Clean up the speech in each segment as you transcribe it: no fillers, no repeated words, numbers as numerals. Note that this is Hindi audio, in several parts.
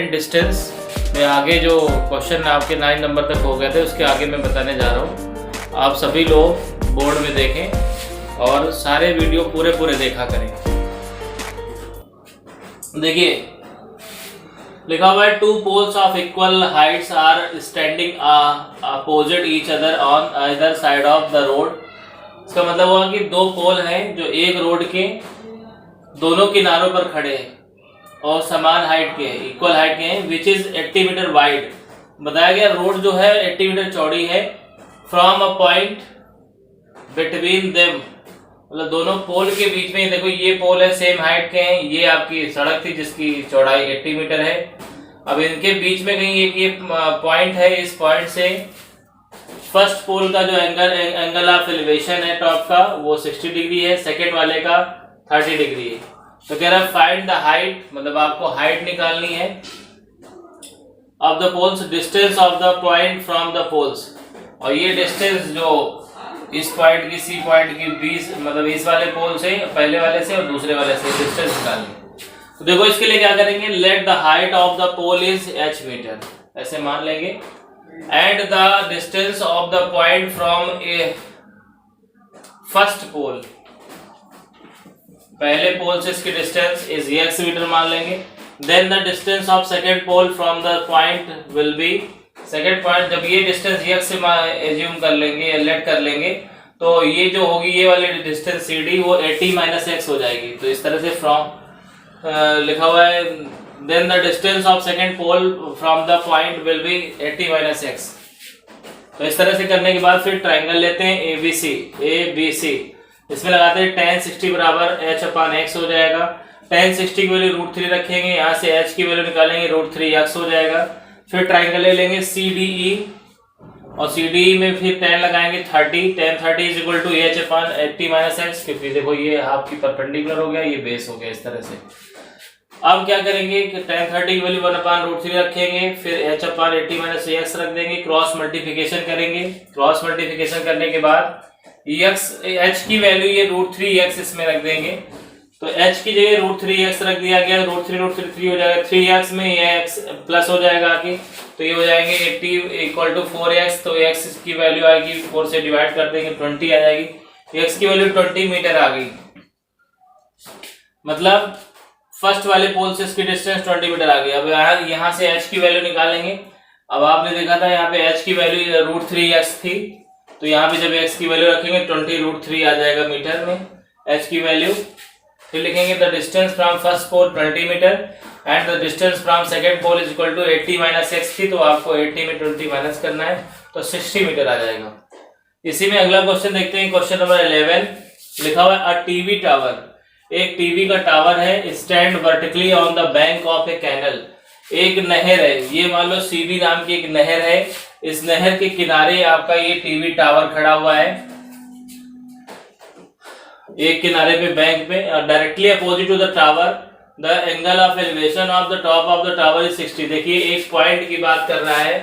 इम्पॉर्टेंट डिस्टेंस मैं आगे जो क्वेश्चन आपके 9 नंबर तक हो गए थे उसके आगे मैं बताने जा रहा हूँ। आप सभी लोग बोर्ड में देखें और सारे वीडियो पूरे देखा करें। देखिए लिखा हुआ है 2 poles of equal heights are standing opposite each other on other side of the road. इसका मतलब हुआ कि 2 पोल हैं जो एक रोड के दोनों किनारों पर खड़े हैं और समान हाइट के हैं, इक्वल हाइट के हैं, विच इज 80 मीटर वाइड। बताया गया रोड जो है 80 मीटर चौड़ी है। From a point between them, मतलब दोनों पोल के बीच में, देखो ये पोल है सेम हाइट के हैं, ये आपकी सड़क थी जिसकी चौड़ाई 80 मीटर है। अब इनके बीच में कहीं एक ये पॉइंट है, इस पॉइंट से फर्स्ट पोल का जो एंगल ऑफ एलिवेशन है टॉप का वो 60 डिग्री है, सेकेंड वाले का 30 डिग्री है। तो कह रहा है फाइंड द हाइट, मतलब आपको हाइट निकालनी है of the poles, distance of the point from the poles. और ये डिस्टेंस जो इस पॉइंट की सी पॉइंट की 20, मतलब इस वाले पोल से, पहले वाले से और दूसरे वाले से डिस्टेंस निकालनी। तो देखो इसके लिए क्या करेंगे, let the height of the pole is h metre, ऐसे मान लेंगे। And the distance of the point from a first pole, पहले पोल से इसकी डिस्टेंस इज x मीटर मान लेंगे। Then the distance of second pole from the point will be, second point जब ये डिस्टेंस x से एज्यूम कर लेंगे, लेट कर लेंगे, तो ये जो होगी ये वाली डिस्टेंस CD वो 80 माइनस x हो जाएगी। तो इस तरह से फ्रॉम लिखा हुआ है then the distance of second pole from the point will be 80 minus x। तो इस तरह से करने के बाद फिर ट्राइंगल लेते हैं ABC, इसमें लगाते हैं tan 60 बराबर h/x हो जाएगा। tan 60 की वैल्यू √3 रखेंगे, यहाँ से h की वैल्यू निकालेंगे √3x हो जाएगा। फिर ट्राइंगल ले लेंगे CDE और CDE में फिर tan लगाएंगे 30, tan 30 is equal to h/80 minus x, क्योंकि देखो ये आपकी परपेंडिकुलर हो गया, ये बेस हो गया इस तरह से। अब क्या करेंगे कि tan 30 की वैल्यू 1/√3 रखेंगे, फिर h/80 माइनस x रख देंगे, क्रॉस मल्टीप्लिकेशन करेंगे। क्रॉस मल्टीप्लिकेशन करने के बाद h की वैल्यू ये √3x इसमें रख देंगे। तो h की जगह √3x रख दिया गया, √3 3 हो जाएगा, 3x में ये x प्लस हो जाएगा आगे, तो ये हो जाएंगे 80 इक्वल टू 4x। तो x की वैल्यू आएगी 4 से डिवाइड कर देंगे 20 आ जाएगी, x की वैल्यू 20 मीटर आ गई। मतलब फर्स्ट वाले पोल से इसकी डिस्टेंस 20 मीटर आ गई। अब यहाँ से h की वैल्यू निकालेंगे। अब आपने देखा था यहाँ पे h की वैल्यू √3x थी, तो यहाँ पे जब x की वैल्यू रखेंगे 20 √3 आ जाएगा मीटर में h की वैल्यू। फिर लिखेंगे the distance from first pole 20 metre and the distance from second pole is equal to 80 minus x थी, तो आपको 80 में 20 माइनस करना है, तो 60 मीटर आ जाएगा। इसी में अगला क्वेश्चन देखते हैं, क्वेश्चन नंबर 11। लिखा हुआ है अ टीवी टावर, एक टीवी का टावर है, stand vertically on the bank of a canal. एक नहर है, ये मान लो सीबी नाम की एक नहर है, इस नहर के किनारे आपका ये टीवी टावर खड़ा हुआ है, एक किनारे पे बैंक पे। Directly opposite to the tower the angle of elevation of the top of the tower is 60। देखिए एक पॉइंट की बात कर रहा है,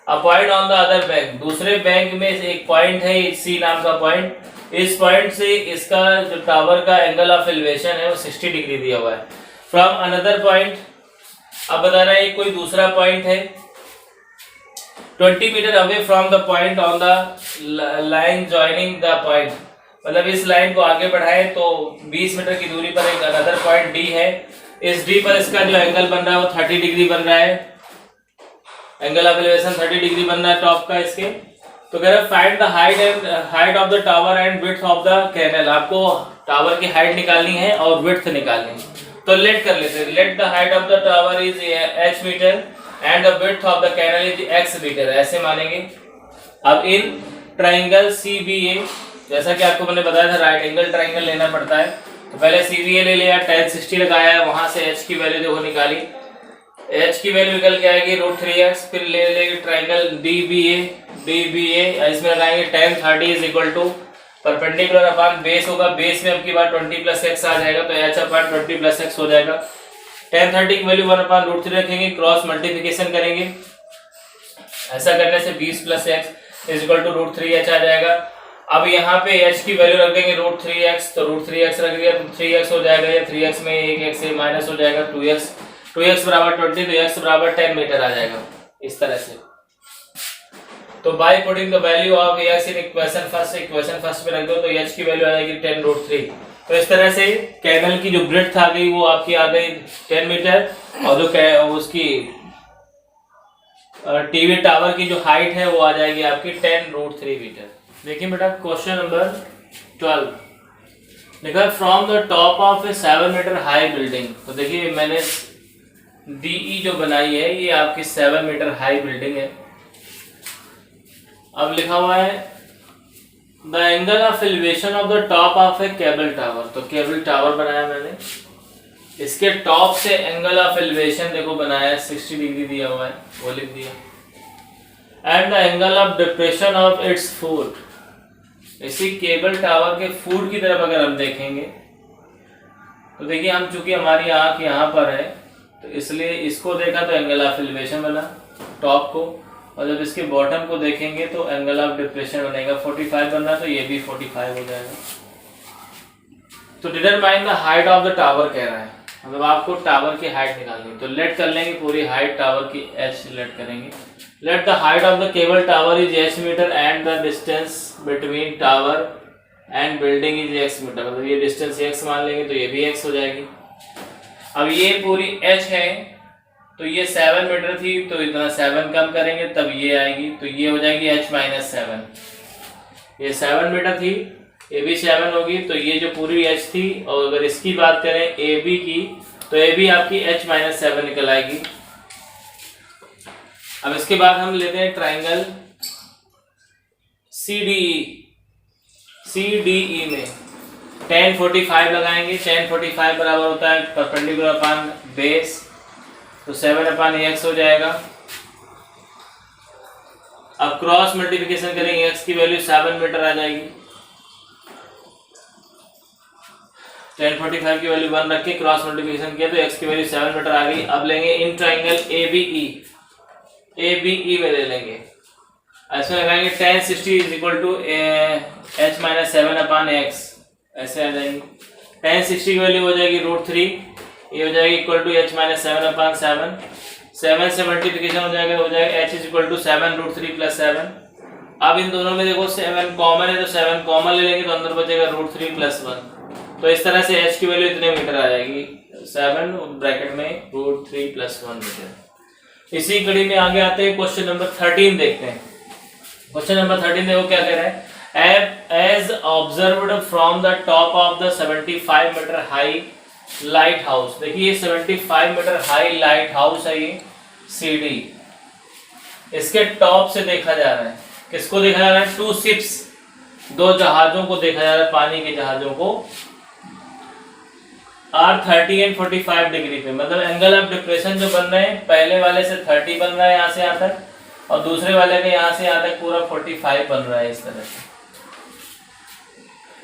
a point on the other bank, दूसरे बैंक में एक पॉइंट है C नाम का पॉइंट, इस पॉइंट से इसका जो टावर का एंगल ऑफ एलिवेशन है वो 60 डिग्री दिया हुआ है। फ्रॉम अनदर पॉइंट, अब बता रहा है कोई दूसरा पॉइंट है 20 metre away from the point on the line joining the point, मतलब इस लाइन को आगे बढ़ाए तो 20 मीटर की दूरी पर एक अनदर पॉइंट D है, इस D पर इसका जो एंगल बन रहा है वो 30 डिग्री बन रहा है, एंगल ऑफ एलिवेशन 30 डिग्री बन रहा है टॉप का इसके। तो कह रहा है find the height of the tower and width of the canal, आपको टावर की हाइट निकालनी है और विड्थ निकालनी है। तो लेट कर लेते हैं, let the height of the tower is h metre and the width of the canal is x metre, ऐसे मानेंगे। अब इन ट्राइंगल CBA, जैसा कि आपको मैंने बताया था राइट एंगल ट्राइंगल लेना पड़ता है, तो पहले CBA ले लिया, tan 60 लगाया, वहां से h की वैल्यू देखो निकाली, h की वैल्यू निकल के आएगी √3x। फिर ले लेंगे ट्राइंगल DBA, इसमें लगाएंगे tan 30 is equal to perpendicular upon base होगा, बेस में आपकी बार 20 प्लस x आ जाएगा, तो h/20 प्लस x हो जाएगा। tan 30 की वैल्यू 1/√3 रखेंगे, क्रॉस मल्टीप्लिकेशन करेंगे, ऐसा करने से 20 plus x is equal to √3h आ जाएगा। अब यहाँ पे h की वैल्यू रख देंगे √3x, तो √3x रख दिया तो 3x हो जाएगा, या 3x में एक x से माइनस हो जाएगा 2x। 2x बराबर 20 तो x बराबर 10 मीटर आ जाएगा इस तरह से। तो by putting the value of x in equation first में रख दो तो h की वैल्यू आ जाएगी 10√3। तो इस तरह से कैनल की जो ब्रेड्थ आ गई वो आपकी आ गई 10 मीटर और जो उसकी टीवी टावर की जो हाइट है वो आ जाएगी आपकी 10√3 मीटर। देखिए बेटा क्वेश्चन नंबर 12 लिखा from the top of a 7 metre high building. तो देखिए मैंने डीई जो बनाई है ये आपकी 7 मीटर हाई बिल्डिंग है। अब लिखा हुआ है the angle of elevation of the top of A cable tower. तो केबल टावर बनाया मैंने, इसके टॉप से एंगल ऑफ एलिवेशन देखो बनाया 60 डिग्री दिया हुआ है वो लिख दिया। And the angle of depression of its foot. इसी केबल टावर के फुट की तरफ अगर हम देखेंगे तो देखिए हम चूंकि हमारी आंख यहाँ पर है तो इसलिए इसको देखा तो एंगल ऑफ एलिवेशन बना टॉप को, और जब इसके बॉटम को देखेंगे तो एंगल ऑफ डिप्रेशन बनेगा 45 बनना, तो ये भी 45 हो जाएगा। तो determine the height of the tower कह रहा है, मतलब आपको टावर की हाइट निकालनी। तो लेट कर लेंगे पूरी हाइट टावर की h लेट करेंगे। Let the height of the cable tower is h metre and the distance between tower and building is x metre. मतलब ये डिस्टेंस x मान लेंगे तो ये भी x हो जाएगी। अब ये पूरी h है तो ये 7 मीटर थी तो इतना 7 कम करेंगे तब ये आएगी, तो ये हो जाएगी h-7। ये 7 मीटर थी, ये भी 7 होगी, तो ये जो पूरी h थी, और अगर इसकी बात करें AB की तो AB आपकी h-7 निकल आएगी। अब इसके बाद हम लेते हैं ट्राइंगल CDE में tan 45 लगाएंगे। tan 45 बराबर होता है परपेंडिकुलर अपॉन बेस, तो 7/x हो जाएगा। अब क्रॉस मल्टीप्लिकेशन करेंगे x की वैल्यू 7 मीटर आ जाएगी। tan 45 की वैल्यू 1 रख के क्रॉस मल्टीप्लिकेशन किया तो x की वैल्यू 7 मीटर आ गई। अब लेंगे इन ट्राइंगल ABE में ले लेंगे, ऐसे लगाएंगे tan 60 is equal to h-7/x, ऐसे आ जाएंगे। tan 60 की वैल्यू हो जाएगी √3, ये हो जाएगी इक्वल टू h-7/7। 7 से मल्टीप्लिकेशन हो जाएगा h इज इक्वल टू 7√3 + 7। अब इन दोनों में देखो 7 कॉमन है तो 7 कॉमन ले लेंगे तो अंदर बचेगा √3 + 1। तो इस तरह से h की वैल्यू इतने मीटर आ जाएगी, 7 ब्रैकेट में √3 + 1 मीटर। इसी कड़ी में आगे आते हैं क्वेश्चन नंबर 13 देखते हैं। क्वेश्चन नंबर 13 देखो क्या कह रहा है, as observed from the top of the 75 metre high light house. देखिए 75 मीटर हाई लाइट हाउस है ये CD, इसके टॉप से देखा जा रहा है। किसको देखा जा रहा है? 2 शिप्स, 2 जहाजों को देखा जा रहा है, पानी के जहाजों को। आर 30 एंड 45 डिग्री पे, मतलब एंगल ऑफ डिप्रेशन जो बन रहे हैं पहले वाले से 30 बन रहा है यहाँ से यहाँ तक, और दूसरे वाले के यहाँ से यहाँ तक पूरा 45 बन रहा है इस तरह से।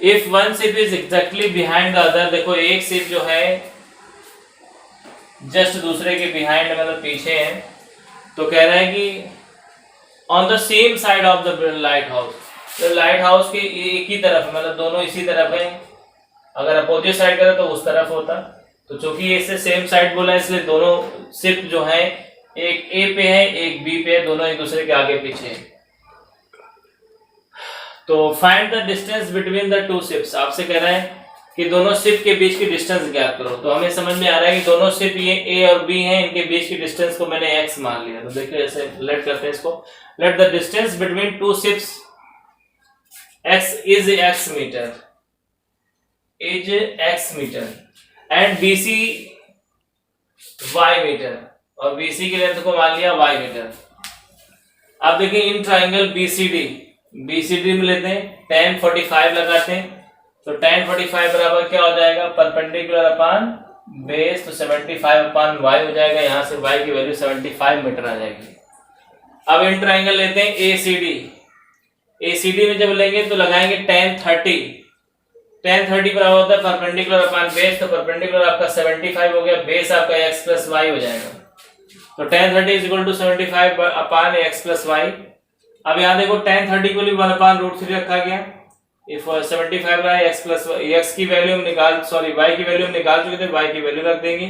If one ship is exactly behind the other, देखो एक शिप जो है जस्ट दूसरे के बिहाइंड मतलब पीछे है, तो कह रहा है कि on the same side of the light house, तो लाइट हाउस के एक ही तरफ, मतलब दोनों इसी तरफ है। अगर अपोजिट साइड करे तो उस तरफ होता, तो चूंकि इससे सेम साइड बोला है इसलिए दोनों शिप जो है एक ए पे है एक बी पे है, दोनों एक दूसरे के आगे पीछे है। तो find the distance between the 2 ships, आपसे कह रहा है कि दोनों शिप के बीच की डिस्टेंस ज्ञात करो। तो हमें समझ में आ रहा है कि दोनों शिप ये ए और बी हैं, इनके बीच की डिस्टेंस को मैंने x मान लिया। तो देखिए ऐसे लेट करते हैं इसको, let the distance between 2 ships x is x metre, is x metre and BC y metre, और BC की लेंथ को मान लिया y मीटर। अब देखिए इन ट्राइंगल BCD में लेते हैं, tan 45 लगाते हैं, तो tan 45 बराबर क्या हो जाएगा? परपेंडिकुलर अपॉन बेस, तो 75/y हो जाएगा। यहाँ से y की वैल्यू 75 मीटर आ जाएगी। अब इन ट्राइंगल लेते हैं ACD में जब लेंगे तो लगाएंगे tan 30 बराबर होता है परपेंडिकुलर अपॉन बेस, तो परपेंडिकुलर आपका 75 हो गया, बेस आपका x + y हो जाएगा। तो tan 30 is equal to 75/x + y। अब यहाँ देखो tan 30 को 1/√3 रखा गया, इफ 75 रहा x की वैल्यू हम निकाल y की वैल्यू हम निकाल चुके थे, y की वैल्यू रख देंगे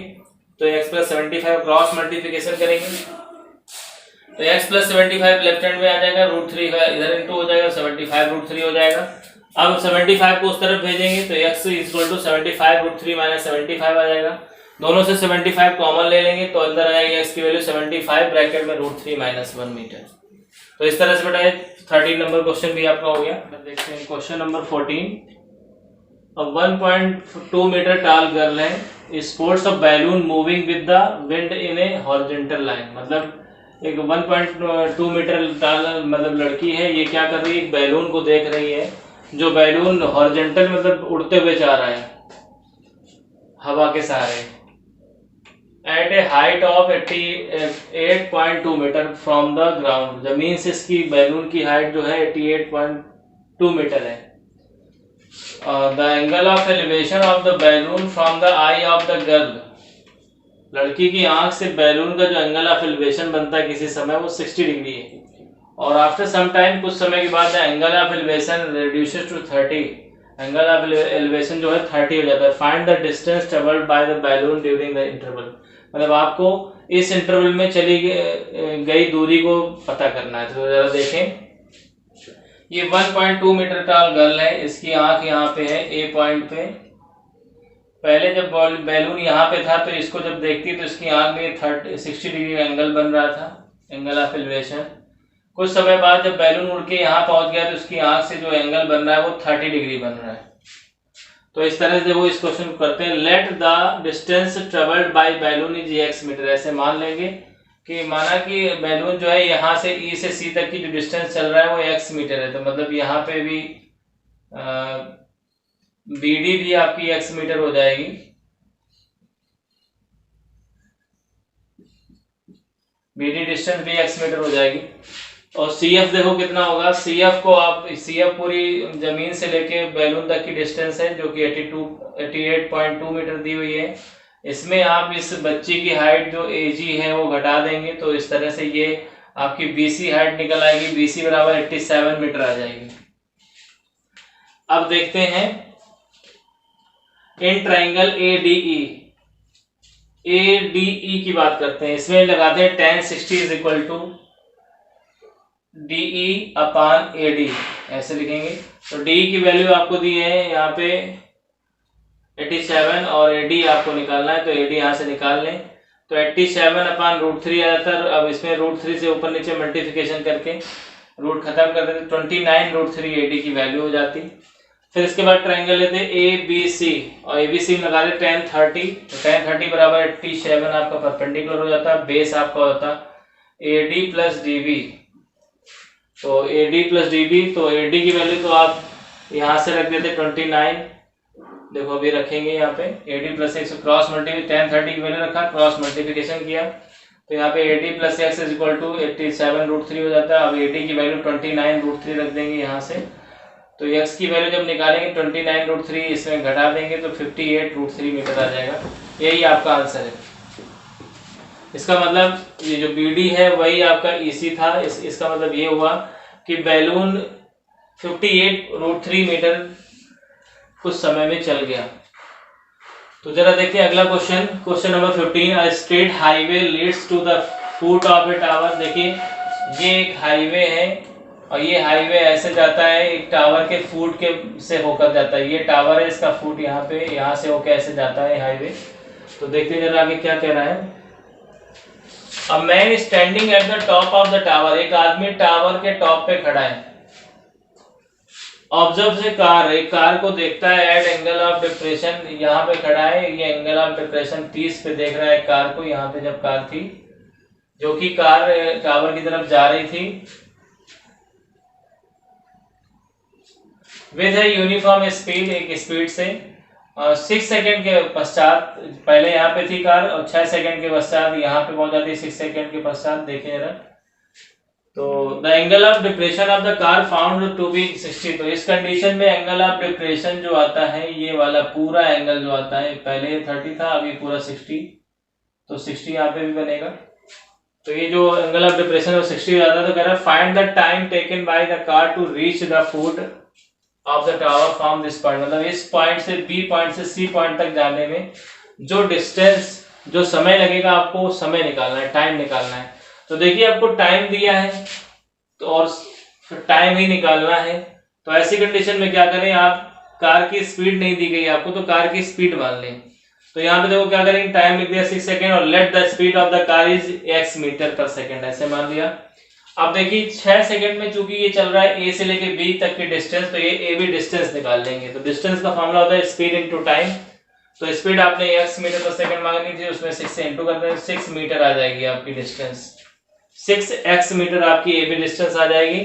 तो x प्लस 75 क्रॉस मल्टीप्लिकेशन करेंगे तो x प्लस 75 लेफ्ट हैंड में आ जाएगा, √3 का इधर इंटू हो जाएगा, 75 √3 हो जाएगा। अब 75 को उस तरफ भेजेंगे तो x इक्वल टू 75 √3 माइनस 75 आ जाएगा। दोनों से 75 कॉमन ले लेंगे तो अंदर आ जाएगी x की वैल्यू 75 ब्रैकेट में √3 माइनस 1 मीटर। तो इस तरह से बेटा 13 नंबर क्वेश्चन भी आपका हो गया। देखते हैं question number 14। A 1.2 meter tall girl है sports a balloon moving with the wind in a horizontal line। मतलब एक 1.2 मीटर tall मतलब लड़की है, ये क्या कर रही है, एक बैलून को देख रही है जो बैलून हॉरिजॉन्टल मतलब उड़ते हुए जा रहा है हवा के सहारे at a height of 88.2 metre from the ground. जमीन से इसकी बैलून की हाइट जो है 88.2 मीटर है। The angle of elevation of the balloon from the eye of the girl। लड़की की आंख से बैलून का जो एंगल ऑफ एलिवेशन बनता है किसी समय वो 60 डिग्री है और आफ्टर सम टाइम कुछ समय के बाद angle of elevation reduces to 30। Angle of elevation जो है 30 हो जाता है। Find the distance travelled by the balloon during the interval. मतलब आपको इस इंटरवल में चली गई दूरी को पता करना है। तो जरा देखें, ये 1.2 मीटर टॉल गर्ल है, इसकी आंख यहाँ पे है ए पॉइंट पे। पहले जब बैलून यहाँ पे था तो इसको जब देखती तो इसकी आंख में 60 डिग्री एंगल बन रहा था, एंगल ऑफ एलिवेशन। कुछ समय बाद जब बैलून उड़ के यहाँ पहुंच गया तो उसकी आंख से जो एंगल बन रहा है वो 30 डिग्री बन रहा है। तो इस तरह से वो इस क्वेश्चन को करते हैं। Let the distance travelled by balloon is x metre. ऐसे मान लेंगे कि माना कि बैलून जो है यहाँ से E से C तक की जो डिस्टेंस चल रहा है वो x मीटर है। तो मतलब यहाँ पे भी BD भी आपकी x मीटर हो जाएगी। BD डिस्टेंस भी x मीटर हो जाएगी। और CF देखो कितना होगा, CF को आप CF पूरी जमीन से लेके बैलून तक की डिस्टेंस है जो कि 88.2 मीटर दी हुई है। इसमें आप इस बच्ची की हाइट जो AG है वो घटा देंगे तो इस तरह से ये आपकी BC हाइट निकल आएगी। BC बराबर 87 मीटर आ जाएगी। अब देखते हैं इन ट्राइंगल ADE की बात करते हैं। इसमें लगाते हैं tan 60 is equal to DE upon AD, ऐसे लिखेंगे। तो DE की वैल्यू आपको दी है यहाँ पे 87 और AD आपको निकालना है तो AD यहाँ से निकाल लें तो 87 अपान √3 आ जाता है। अब इसमें √3 से ऊपर नीचे मल्टीप्लिकेशन करके रूट खत्म कर देते 29 √3 AD की वैल्यू हो जाती। फिर इसके बाद ट्राइंगल लेते ABC और ABC में लगा देते tan 30। तो tan 30 बराबर 87 आपका परपेंडिकुलर हो जाता है। बेस आपका होता AD प्लस DB। तो AD प्लस DB, तो AD की वैल्यू तो आप यहाँ से रख देते 29। देखो अभी रखेंगे यहाँ पे AD plus x cross multiplication, tan 30 की वैल्यू रखा, क्रॉस मल्टीप्लिकेशन किया तो यहाँ पे AD plus x is equal to 87 √3 हो जाता है। अब AD की वैल्यू 29 √3 रख देंगे यहाँ से। तो x की वैल्यू जब निकालेंगे 29 √3 इसमें घटा देंगे तो 58 √3 मीटर आ जाएगा। यही आपका आंसर है। इसका मतलब ये जो BD है वही आपका EC था। इसका मतलब ये हुआ कि बैलून 58 √3 मीटर कुछ समय में चल गया। तो जरा देखिए अगला question, question number 15। A straight highway leads to the foot of a tower. देखिए ये एक हाईवे है और ये हाईवे ऐसे जाता है एक टावर के फुट के से होकर जाता है। ये टावर है, इसका फुट यहाँ पे, यहाँ से होकर ऐसे जाता है हाईवे। तो देखते जरा आगे क्या कह रहा है। A man standing at the top of the tower. एक आदमी टावर के टॉप पे खड़ा है। ऑब्जर्व से कार, एक कार को देखता है एट एंगल ऑफ डिप्रेशन। यहाँ पे खड़ा है, ये एंगल ऑफ डिप्रेशन 30 पे देख रहा है कार को। यहाँ पे जब कार थी जो कि कार टावर की तरफ जा रही थी विद है यूनिफॉर्म स्पीड, एक स्पीड से 6 सेकेंड के पश्चात, पहले यहाँ पे थी कार और 6 सेकेंड के पश्चात यहाँ पे पहुंच जाती है 6 सेकेंड के पश्चात। देखिए जरा, तो the angle of depression of the car found to be 60। तो इस कंडीशन में एंगल ऑफ डिप्रेशन जो आता है ये वाला पूरा एंगल जो आता है, पहले 30 था अभी पूरा 60, तो 60 यहाँ पे भी बनेगा। तो ये जो एंगल ऑफ डिप्रेशन है 60 हो जाता है। तो कह रहा है find the time taken by the car to reach the foot of the tower from this point. मतलब इस पॉइंट से B पॉइंट से C पॉइंट तक जाने में जो डिस्टेंस जो समय लगेगा आपको समय निकालना है, टाइम निकालना है। तो देखिए आपको टाइम दिया है तो और टाइम ही निकालना है। तो ऐसी कंडीशन में क्या करें, आप कार की स्पीड नहीं दी गई आपको तो कार की स्पीड मान लें। तो यहाँ पे देखो क्या करेंगे, टाइम लिख दिया 6 सेकेंड और let the speed of the car is x metre per second, ऐसे मान लिया। अब देखिए 6 सेकंड में चूंकि ये चल रहा है a से लेके b तक की डिस्टेंस, तो ये a b डिस्टेंस निकाल लेंगे। तो डिस्टेंस का फॉर्मूला होता है स्पीड इनटू टाइम। तो स्पीड आपने x मीटर पर सेकंड मांगनी थी, उसमें 6 से इनटू कर दें, 6 मीटर आ जाएगी आपकी डिस्टेंस, 6x मीटर आपकी a b डिस्टेंस आ जाएगी।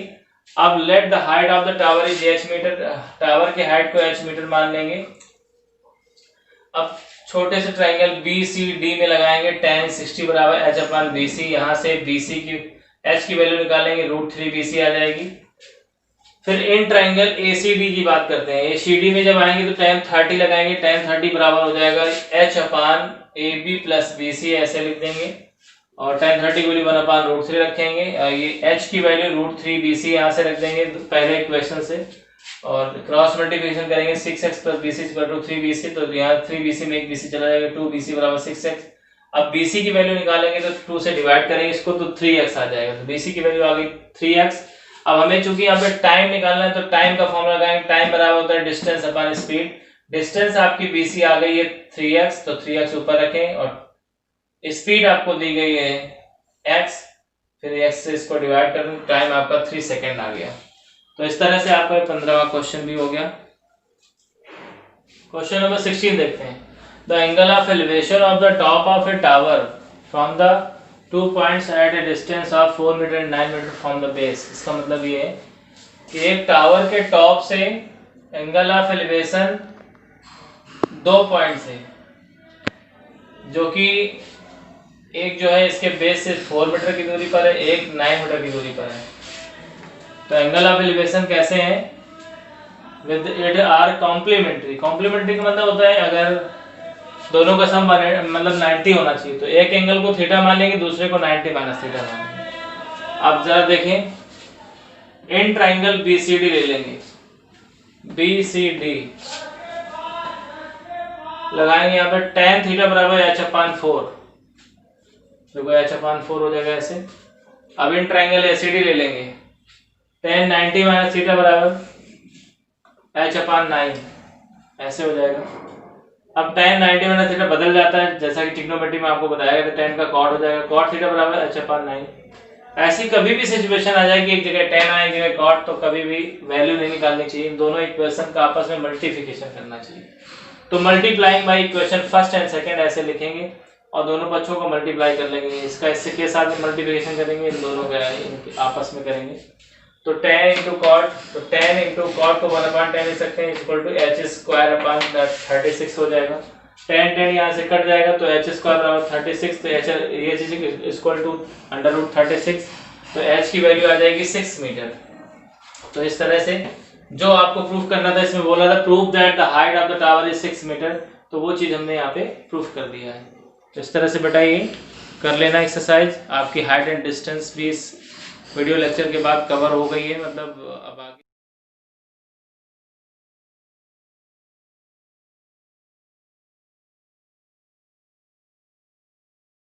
अब let the height of the tower is h metre, tower के हाइट को h मीटर मान लेंगे। अब छोटे से ट्रायंगल BCD में लगाएंगे, tan 60 बराबर h अपॉन BC। यहाँ से BC की h की वैल्यू निकालेंगे, √3 BC आ जाएगी। फिर इन ट्रायंगल ACD की बात करते हैं। ACD में जब आएंगे तो tan 30 लगाएंगे, tan 30 बराबर हो जाएगा h upon AB plus BC, ऐसे लिख देंगे। और tan 30 की वैल्यू 1 अपॉन √3 रखेंगे, ये h की वैल्यू √3 BC यहाँ से रख देंगे पहले इक्वेशन से, और क्रॉस मल्टीप्लिकेशन करेंगे 6x plus BC equal to 3BC। तो यहाँ 3BC में 1 BC चला जाएगा, 2BC बराबर 6x। अब BC की वैल्यू निकालेंगे तो 2 से डिवाइड करेंगे इसको तो 3x आ जाएगा। तो BC की वैल्यू आ गई 3x। अब हमें चूंकि यहाँ पे टाइम निकालना है तो टाइम का फॉर्मूला लगाएंगे, टाइम बराबर होता है डिस्टेंस अपॉन स्पीड। डिस्टेंस आपकी BC आ गई है 3x, तो 3x ऊपर रखें और स्पीड आपको दी गई है x, फिर x से इसको डिवाइड कर दें, टाइम आपका 3 सेकेंड आ गया। तो इस तरह से आपका 15वां क्वेश्चन भी हो गया। क्वेश्चन नंबर 16 देखते हैं। The angle of elevation of the top of a tower from the 2 points at a distance of 4 metre and 9 metre from the base. इसका मतलब ये है कि एक टावर के टॉप से एंगल ऑफ एलिवेशन 2 पॉइंट से, जो कि एक जो है इसके बेस से 4 मीटर की दूरी पर है, एक 9 मीटर की दूरी पर है। तो एंगल ऑफ एलिवेशन कैसे हैं, with it are complementary. Complementary का मतलब होता है अगर दोनों का सम मतलब 90 होना चाहिए, तो एक एंगल को थीटा मान लेंगे, दूसरे को 90 माइनस थीटा मान लेंगे। अब जरा देखें, इन ट्राइंगल BCD ले लेंगे, BCD लगाएंगे यहाँ पर tan थीटा बराबर h अपॉन 4, देखो h अपॉन 4 हो जाएगा ऐसे। अब इन ट्राइंगल ACD ले लेंगे, tan 90 माइनस थीटा बराबर h अपॉन 9, ऐसे हो जाएगा। अब tan 90 माइनस थीटा बदल जाता है, जैसा कि ट्रिग्नोमेट्री में आपको बताया गया, तो tan का cot हो जाएगा, cot थीटा बराबर h अपॉन 9। ऐसी कभी भी सिचुएशन आ जाएगी एक जगह tan आए, एक जगह cot, तो कभी भी वैल्यू नहीं निकालनी चाहिए, इन दोनों इक्वेशन का आपस में मल्टीप्लिकेशन करना चाहिए। तो multiplying by equation first and second ऐसे लिखेंगे और दोनों पक्षों को मल्टीप्लाई कर लेंगे। इसका इससे के साथ में मल्टीप्लिकेशन करेंगे, इन दोनों का आपस में करेंगे। तो tan इंटू कॉट, तो tan इंटू कॉट को 1/10 लिख सकते हैं, equal to h square upon 36 हो जाएगा। tan यहाँ से कट जाएगा तो h स्क्वायर बराबर 36, तो h ये चीज इक्वल टू √36, तो h की वैल्यू आ जाएगी 6 मीटर। तो इस तरह से जो आपको प्रूफ करना था, इसमें बोला था proof that the height of the tower is 6 metre, तो वो चीज हमने यहाँ पे प्रूफ कर दिया है। तो इस तरह से बेटा ये कर लेना एक्सरसाइज। आपकी हाइट एंड डिस्टेंस भी इस वीडियो लेक्चर के बाद कवर हो गई है, मतलब अब आगे